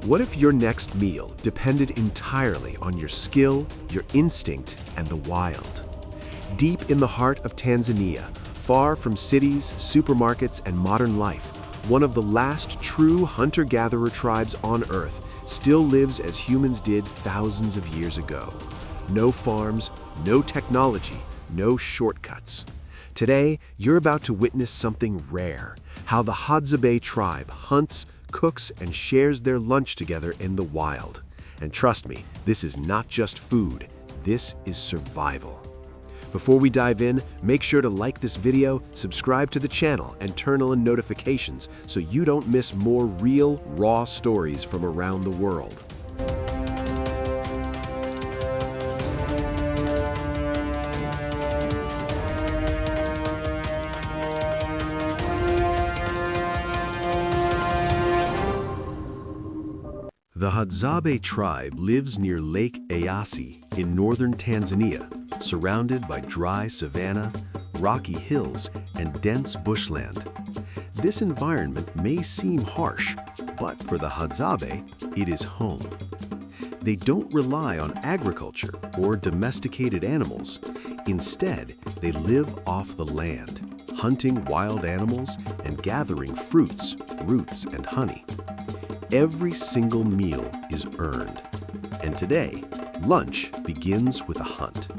What if your next meal depended entirely on your skill, your instinct, and the wild? Deep in the heart of Tanzania, far from cities, supermarkets, and modern life, one of the last true hunter-gatherer tribes on Earth still lives as humans did thousands of years ago. No farms, no technology, no shortcuts. Today, you're about to witness something rare, how the Hadzabe tribe hunts, cooks, and shares their lunch together in the wild. And trust me, this is not just food, this is survival. Before we dive in, make sure to like this video, subscribe to the channel, and turn on notifications so you don't miss more real, raw stories from around the world. The Hadzabe tribe lives near Lake Eyasi in northern Tanzania, surrounded by dry savanna, rocky hills, and dense bushland. This environment may seem harsh, but for the Hadzabe, it is home. They don't rely on agriculture or domesticated animals. Instead, they live off the land, hunting wild animals and gathering fruits, roots, and honey. Every single meal is earned. And today, lunch begins with a hunt.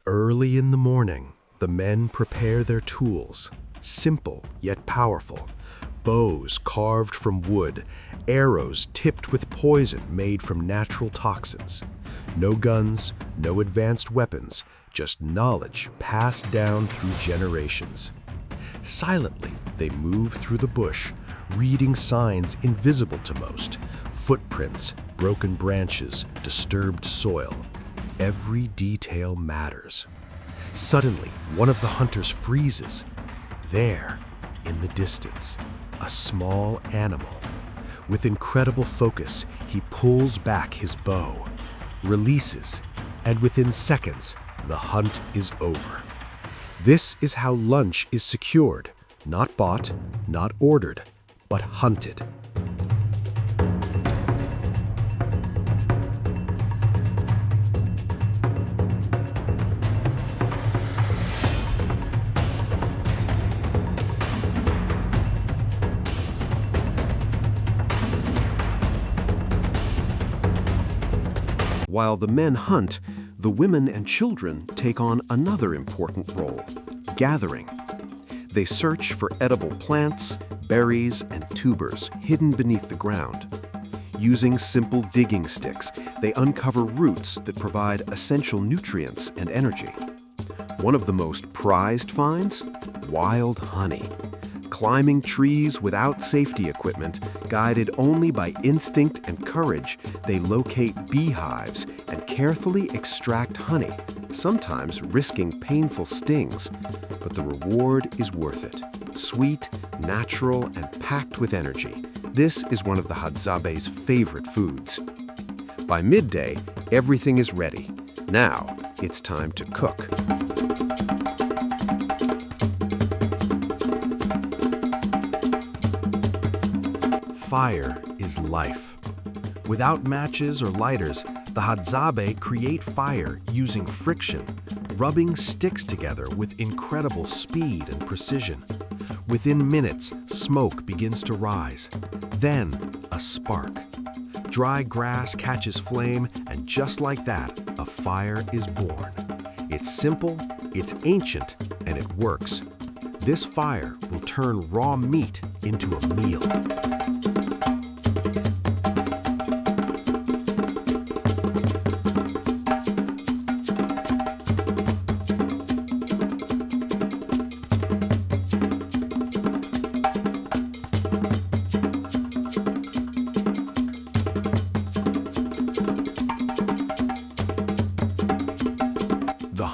Early in the morning, the men prepare their tools, simple yet powerful. Bows carved from wood, arrows tipped with poison made from natural toxins. No guns, no advanced weapons, just knowledge passed down through generations. Silently, they move through the bush, reading signs invisible to most. Footprints, broken branches, disturbed soil. Every detail matters. Suddenly, one of the hunters freezes. There, in the distance, a small animal. With incredible focus, he pulls back his bow, releases, and within seconds, the hunt is over. This is how lunch is secured, not bought, not ordered, but hunted. While the men hunt, the women and children take on another important role: gathering. They search for edible plants, berries, and tubers hidden beneath the ground. Using simple digging sticks, they uncover roots that provide essential nutrients and energy. One of the most prized finds? Wild honey. Climbing trees without safety equipment, guided only by instinct and courage, they locate beehives and carefully extract honey, sometimes risking painful stings. But the reward is worth it. Sweet, natural, and packed with energy. This is one of the Hadzabe's favorite foods. By midday, everything is ready. Now, it's time to cook. Fire is life. Without matches or lighters, the Hadzabe create fire using friction, rubbing sticks together with incredible speed and precision. Within minutes, smoke begins to rise. Then, a spark. Dry grass catches flame, and just like that, a fire is born. It's simple, it's ancient, and it works. This fire will turn raw meat into a meal.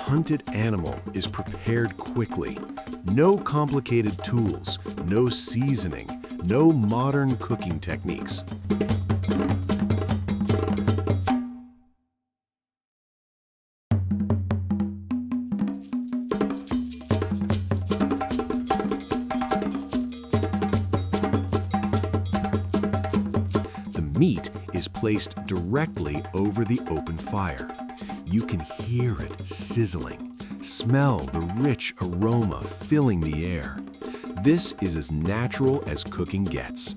hunted animal is prepared quickly. No complicated tools, no seasoning, no modern cooking techniques. Meat is placed directly over the open fire. You can hear it sizzling, smell the rich aroma filling the air. This is as natural as cooking gets.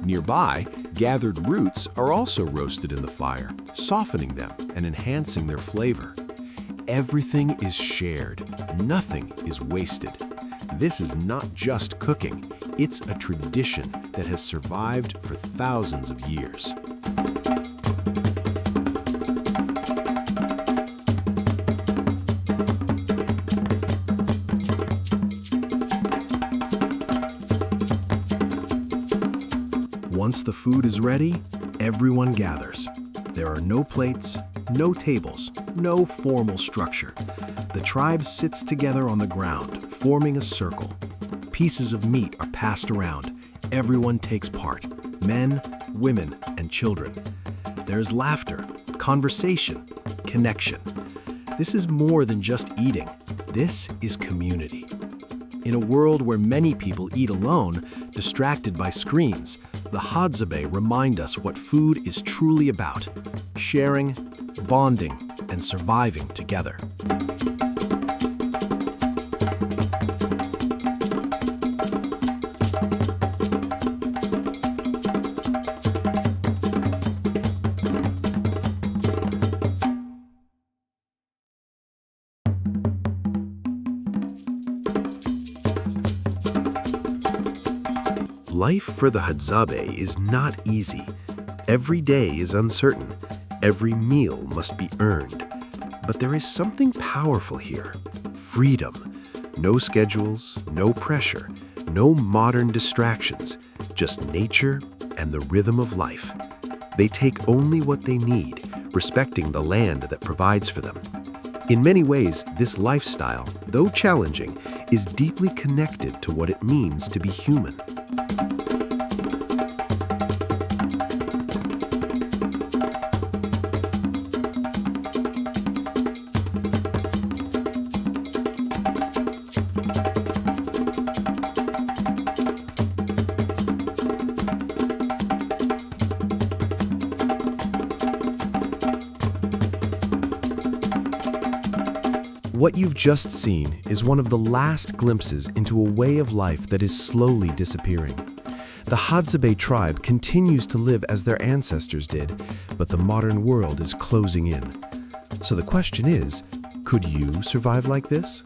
Nearby, gathered roots are also roasted in the fire, softening them and enhancing their flavor. Everything is shared, nothing is wasted. This is not just cooking, it's a tradition that has survived for thousands of years. Once the food is ready, everyone gathers. There are no plates, no tables, no formal structure. The tribe sits together on the ground, forming a circle. Pieces of meat are passed around. Everyone takes part, men, women, and children. There's laughter, conversation, connection. This is more than just eating. This is community. In a world where many people eat alone, distracted by screens, the Hadzabe remind us what food is truly about: sharing, bonding, and surviving together. Life for the Hadzabe is not easy. Every day is uncertain. Every meal must be earned. But there is something powerful here: freedom. No schedules, no pressure, no modern distractions, just nature and the rhythm of life. They take only what they need, respecting the land that provides for them. In many ways, this lifestyle, though challenging, is deeply connected to what it means to be human. What you've just seen is one of the last glimpses into a way of life that is slowly disappearing. The Hadzabe tribe continues to live as their ancestors did, but the modern world is closing in. So the question is, could you survive like this?